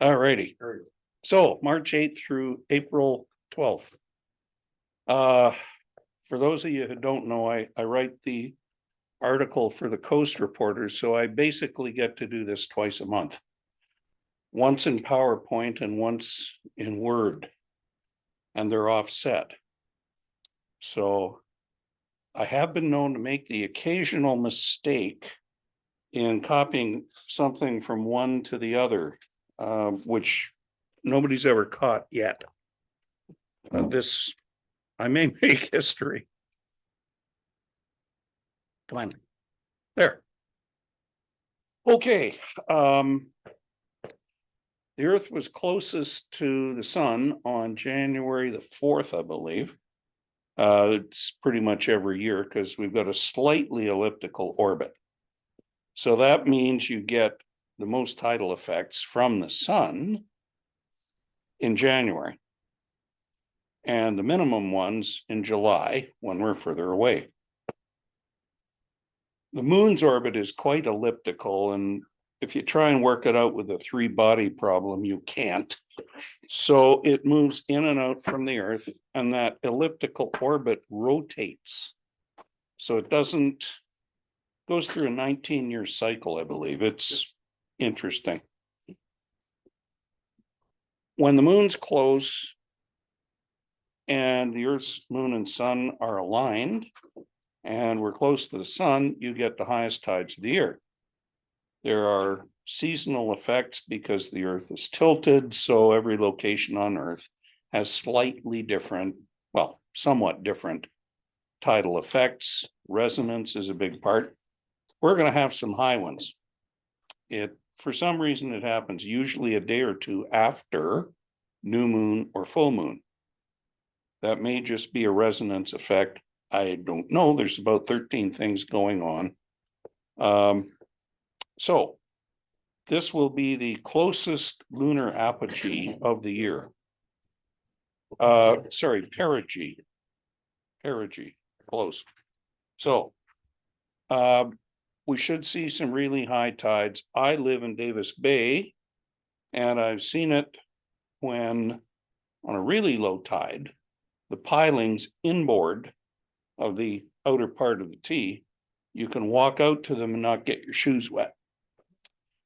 All righty. So March 8th through April 12th. For those of you who don't know, I write the article for the Coast Reporters, so I basically get to do this twice a month. Once in PowerPoint and once in Word, and they're offset. So I have been known to make the occasional mistake in copying something from one to the other, which nobody's ever caught yet. This, I may make history. Come on. There. Okay. The Earth was closest to the sun on January the 4th, I believe. It's pretty much every year because we've got a slightly elliptical orbit. So that means you get the most tidal effects from the sun in January, and the minimum ones in July when we're further away. The moon's orbit is quite elliptical, and if you try and work it out with a three-body problem, you can't. So it moves in and out from the Earth, and that elliptical orbit rotates. So it goes through a 19-year cycle, I believe. It's interesting. When the moon's close and the Earth's moon and sun are aligned, and we're close to the sun, you get the highest tides of the year. There are seasonal effects because the Earth is tilted, so every location on Earth has slightly different, well, somewhat different tidal effects. Resonance is a big part. We're going to have some high ones. For some reason, it happens usually a day or two after new moon or full moon. That may just be a resonance effect. I don't know. There's about 13 things going on. So this will be the closest lunar apogee of the year. Sorry, perigee. Perigee, close. So we should see some really high tides. I live in Davis Bay, and I've seen it when on a really low tide, the pilings inboard of the outer part of the T, you can walk out to them and not get your shoes wet.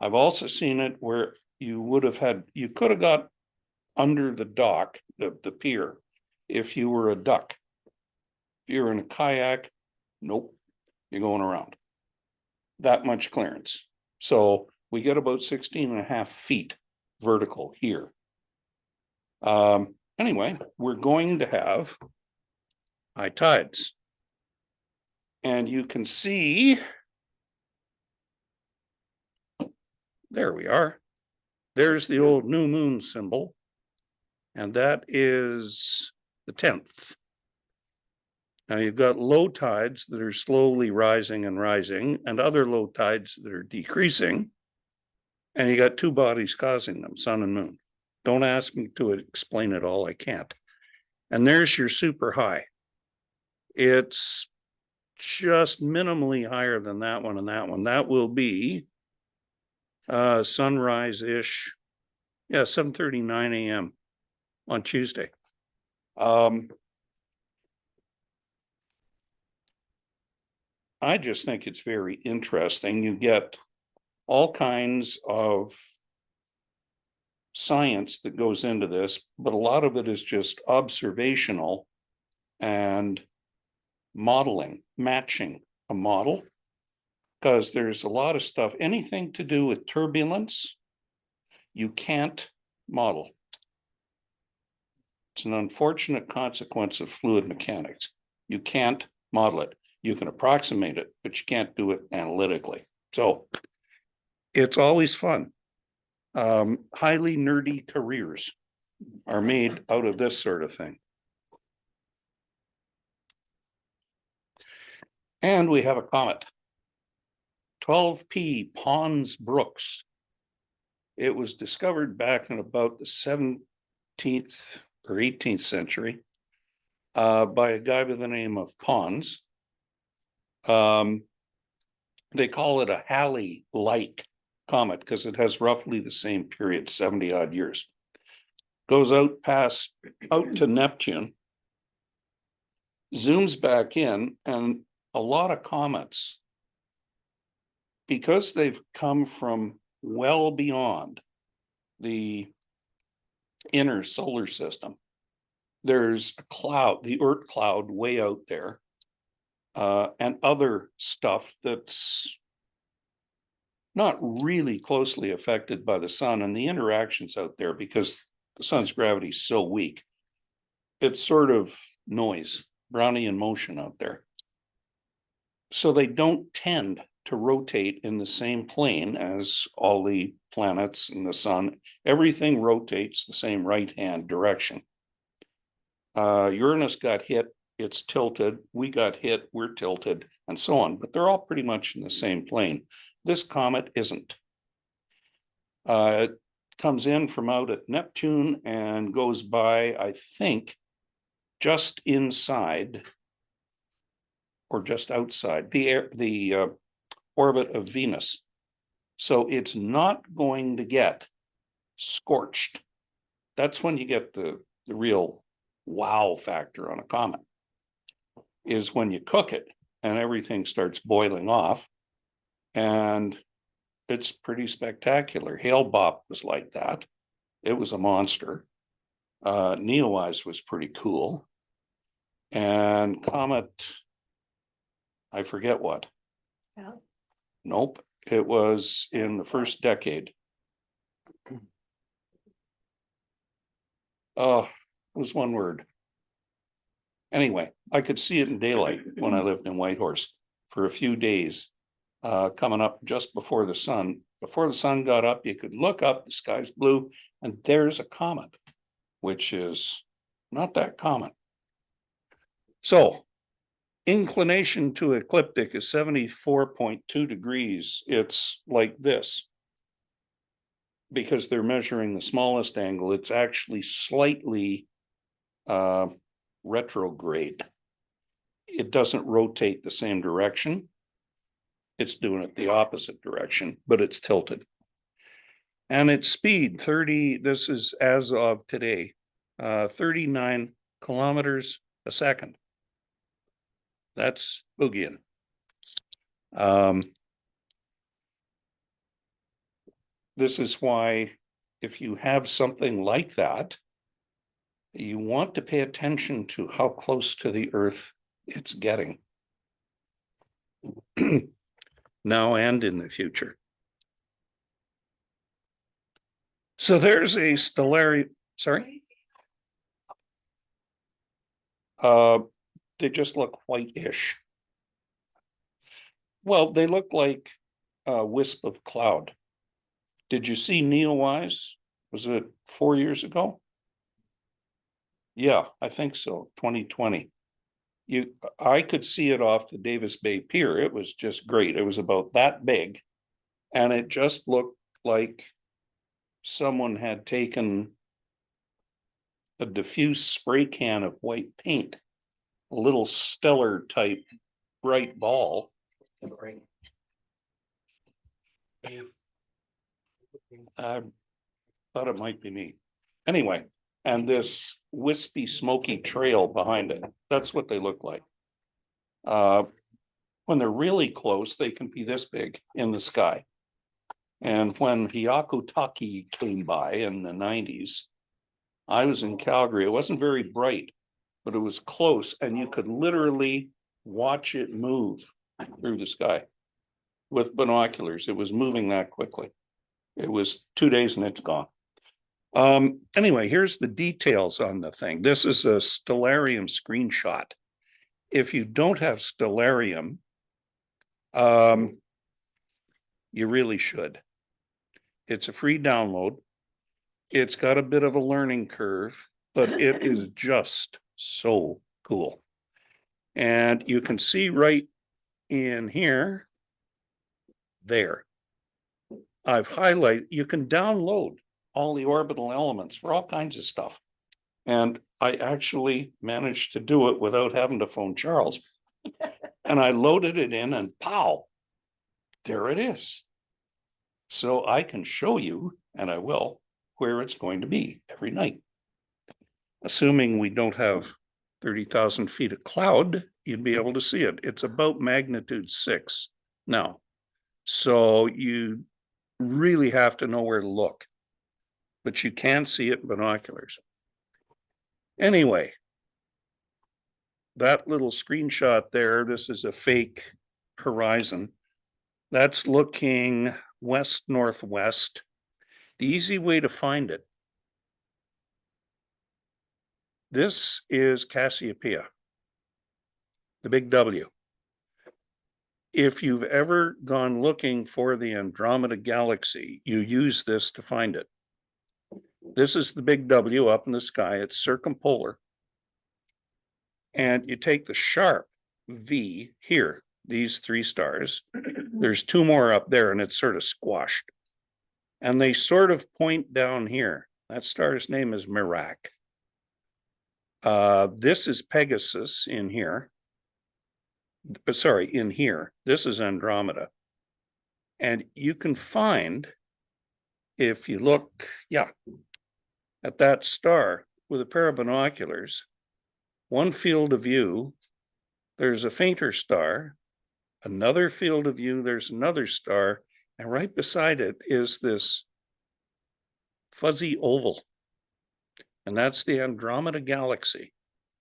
I've also seen it where you could have got under the dock, the pier, if you were a duck. If you're in a kayak, nope, you're going around. That much clearance. So we get about 16 and a half feet vertical here. Anyway, we're going to have high tides. And you can see, there we are. There's the old new moon symbol. And that is the 10th. Now you've got low tides that are slowly rising and rising, and other low tides that are decreasing. And you got two bodies causing them, sun and moon. Don't ask me to explain it all, I can't. And there's your super high. It's just minimally higher than that one and that one. That will be sunrise-ish. Yeah, 7:39 a.m. on Tuesday. I just think it's very interesting. You get all kinds of science that goes into this, but a lot of it is just observational and modeling, matching a model, because there's a lot of stuff, anything to do with turbulence, you can't model. It's an unfortunate consequence of fluid mechanics. You can't model it. You can approximate it, but you can't do it analytically. So it's always fun. Highly nerdy careers are made out of this sort of thing. And we have a comet. 12P Pons-Brooks. It was discovered back in about the 17th or 18th century by a guy by the name of Pons. They call it a Halley-like comet because it has roughly the same period, 70 odd years. Goes out to Neptune, zooms back in, and a lot of comets, because they've come from well beyond the inner solar system, there's a cloud, the Oort cloud way out there, and other stuff that's not really closely affected by the sun, and the interactions out there, because the sun's gravity is so weak, it's sort of noise, Brownian motion out there. So they don't tend to rotate in the same plane as all the planets and the sun. Everything rotates the same right-hand direction. Uranus got hit, it's tilted. We got hit, we're tilted, and so on. But they're all pretty much in the same plane. This comet isn't. It comes in from out at Neptune and goes by, I think, just inside or just outside the orbit of Venus. So it's not going to get scorched. That's when you get the real wow factor on a comet, is when you cook it and everything starts boiling off. And it's pretty spectacular. Hale-Bopp was like that. It was a monster. Neowise was pretty cool. And Comet, I forget what. Yeah. Nope, it was in the first decade. Oh, it was one word. Anyway, I could see it in daylight when I lived in Whitehorse for a few days, coming up just before the sun. Before the sun got up, you could look up, the sky's blue, and there's a comet, which is not that common. So, inclination to ecliptic is 74.2 degrees. It's like this. Because they're measuring the smallest angle, it's actually slightly retrograde. It doesn't rotate the same direction. It's doing it the opposite direction, but it's tilted. And its speed, 30, this is as of today, 39 kilometers a second. That's boogieing. This is why, if you have something like that, you want to pay attention to how close to the Earth it's getting now and in the future. So there's a stellarium, sorry? They just look whitish. Well, they look like a wisp of cloud. Did you see Neowise? Was it 4 years ago? Yeah, I think so, 2020. I could see it off the Davis Bay Pier. It was just great. It was about that big, and it just looked like someone had taken a diffuse spray can of white paint, a little stellar type bright ball. I thought it might be me. Anyway, and this wispy, smoky trail behind it. That's what they look like. When they're really close, they can be this big in the sky. And when Hyakutake came by in the 90s, I was in Calgary. It wasn't very bright, but it was close, and you could literally watch it move through the sky with binoculars. It was moving that quickly. It was 2 days and it's gone. Anyway, here's the details on the thing. This is a stellarium screenshot. If you don't have stellarium, you really should. It's a free download. It's got a bit of a learning curve, but it is just so cool. And you can see right in here, there. I've highlighted, you can download all the orbital elements for all kinds of stuff. And I actually managed to do it without having to phone Charles. And I loaded it in and pow, there it is. So I can show you, and I will, where it's going to be every night. Assuming we don't have 30,000 feet of cloud, you'd be able to see it. It's about magnitude 6 now. So you really have to know where to look, but you can see it in binoculars. Anyway, that little screenshot there, this is a fake horizon. That's looking west-northwest. The easy way to find it, this is Cassiopeia, the big W. If you've ever gone looking for the Andromeda Galaxy, you use this to find it. This is the big W up in the sky. It's circumpolar. And you take the sharp V here, these 3 stars. There's 2 more up there, and it's sort of squashed. And they sort of point down here. That star's name is Merak. This is Pegasus in here. Sorry, in here. This is Andromeda. And you can find, if you look, at that star with a pair of binoculars, one field of view, there's a fainter star, another field of view, there's another star, and right beside it is this fuzzy oval. And that's the Andromeda Galaxy.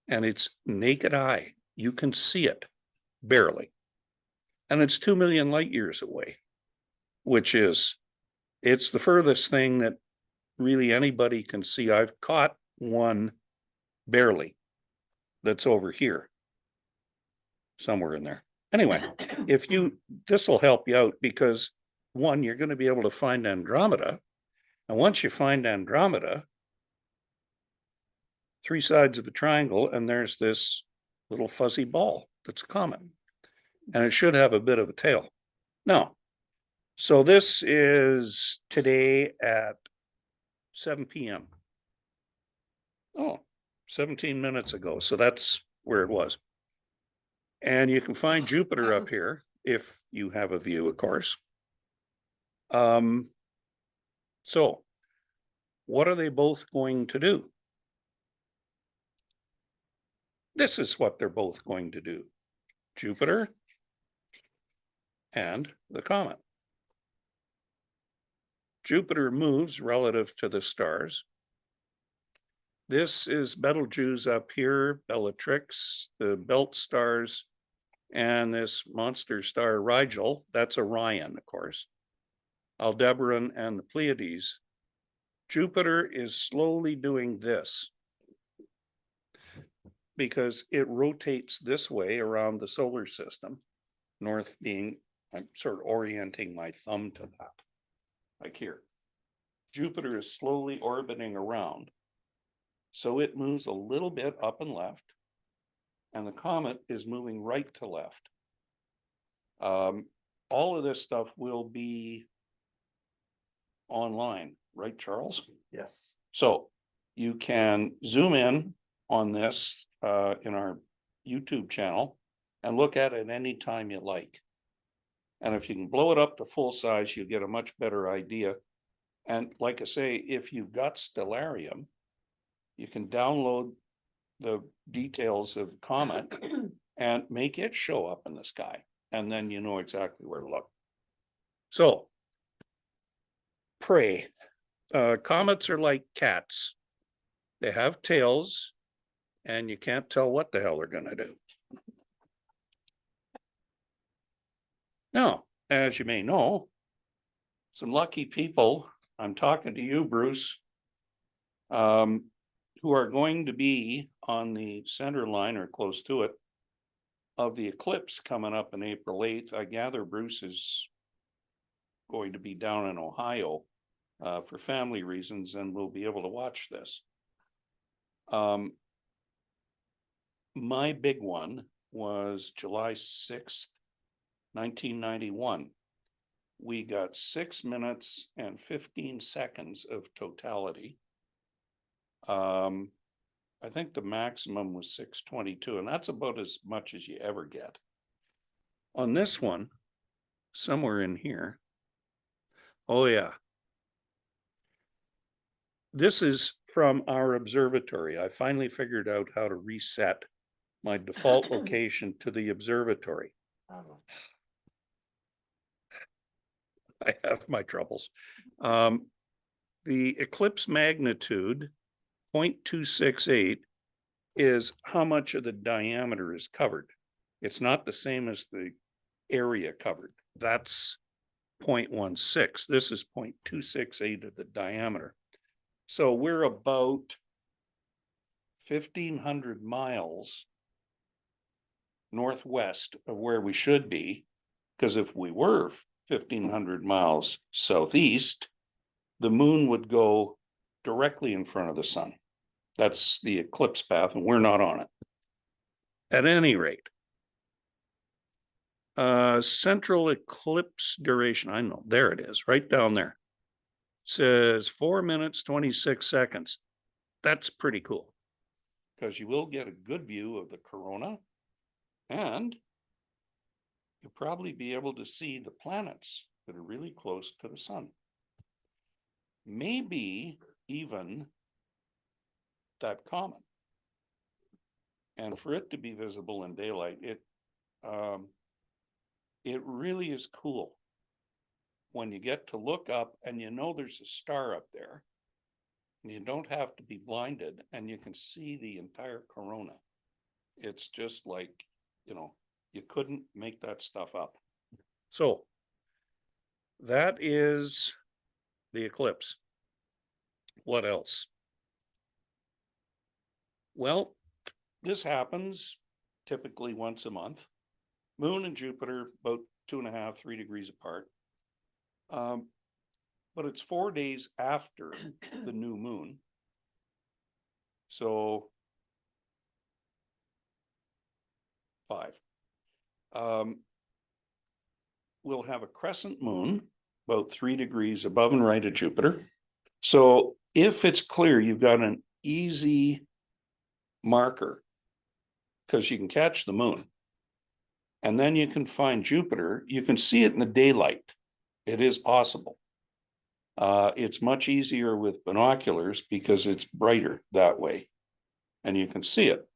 And it's naked eye. You can see it, barely. And it's 2 million light years away, which is, it's the furthest thing that really anybody can see. I've caught one barely that's over here, somewhere in there. Anyway, this will help you out because, one, you're going to be able to find Andromeda. And once you find Andromeda, 3 sides of the triangle, and there's this little fuzzy ball that's a comet. And it should have a bit of a tail. Now, so this is today at 7 p.m. Oh, 17 minutes ago. So that's where it was. And you can find Jupiter up here if you have a view, of course. So what are they both going to do? This is what they're both going to do. Jupiter and the comet. Jupiter moves relative to the stars. This is Betelgeuse up here, Bellatrix, the belt stars, and this monster star Rigel. That's Orion, of course. Aldebaran and the Pleiades. Jupiter is slowly doing this because it rotates this way around the solar system. North being, I'm sort of orienting my thumb to that, like here. Jupiter is slowly orbiting around. So it moves a little bit up and left, and the comet is moving right to left. All of this stuff will be online, right, Charles? Yes. So you can zoom in on this in our YouTube channel and look at it anytime you like. And if you can blow it up to full size, you get a much better idea. And like I say, if you've got Stellarium, you can download the details of Comet and make it show up in the sky. And then you know exactly where to look. So, prey. Comets are like cats. They have tails, and you can't tell what the hell they're going to do. Now, as you may know, some lucky people, I'm talking to you, Bruce, who are going to be on the center line or close to it of the eclipse coming up on April 8th. I gather Bruce is going to be down in Ohio for family reasons and will be able to watch this. My big one was July 6th, 1991. We got 6 minutes and 15 seconds of totality. I think the maximum was 622, and that's about as much as you ever get. On this one, somewhere in here, Oh, yeah. This is from our observatory. I finally figured out how to reset my default location to the observatory. I have my troubles. The eclipse magnitude 0.268 is how much of the diameter is covered. It's not the same as the area covered. That's 0.16. This is 0.268 of the diameter. So we're about 1,500 miles northwest of where we should be, because if we were 1,500 miles southeast, the moon would go directly in front of the sun. That's the eclipse path, and we're not on it. At any rate, central eclipse duration, I know, there it is, right down there. Says 4 minutes, 26 seconds. That's pretty cool, because you will get a good view of the corona, and you'll probably be able to see the planets that are really close to the sun. Maybe even that comet. And for it to be visible in daylight, it really is cool when you get to look up and you know there's a star up there, and you don't have to be blinded, and you can see the entire corona. It's just like, you know, you couldn't make that stuff up. So that is the eclipse. What else? Well, this happens typically once a month. Moon and Jupiter about 2.5, 3 degrees apart. But it's 4 days after the new moon. So 5. We'll have a crescent moon about 3 degrees above and right of Jupiter. So if it's clear, you've got an easy marker, because you can catch the moon. And then you can find Jupiter. You can see it in the daylight. It is possible. It's much easier with binoculars because it's brighter that way, and you can see it.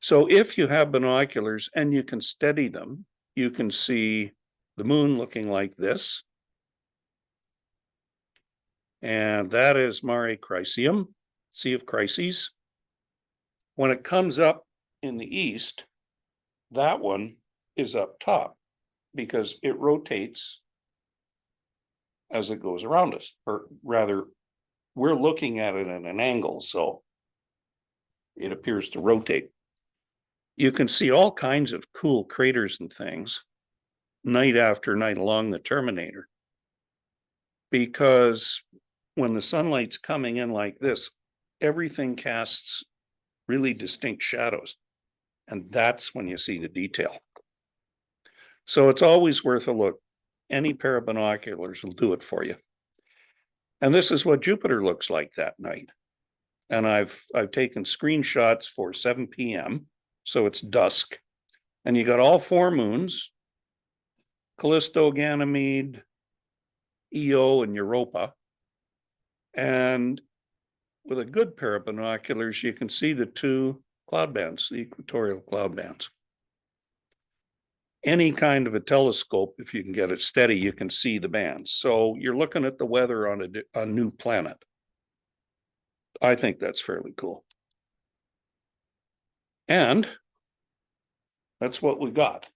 So if you have binoculars and you can steady them, you can see the moon looking like this. And that is Mare Crisium, Sea of Crises. When it comes up in the east, that one is up top because it rotates as it goes around us, or rather, we're looking at it at an angle, so it appears to rotate. You can see all kinds of cool craters and things night after night along the terminator, because when the sunlight's coming in like this, everything casts really distinct shadows, and that's when you see the detail. So it's always worth a look. Any pair of binoculars will do it for you. And this is what Jupiter looks like that night. And I've taken screenshots for 7 p.m., so it's dusk. And you got all 4 moons, Callisto, Ganymede, Io, and Europa. And with a good pair of binoculars, you can see the 2 cloud bands, the equatorial cloud bands. Any kind of a telescope, if you can get it steady, you can see the bands. So you're looking at the weather on a new planet. I think that's fairly cool. And that's what we got.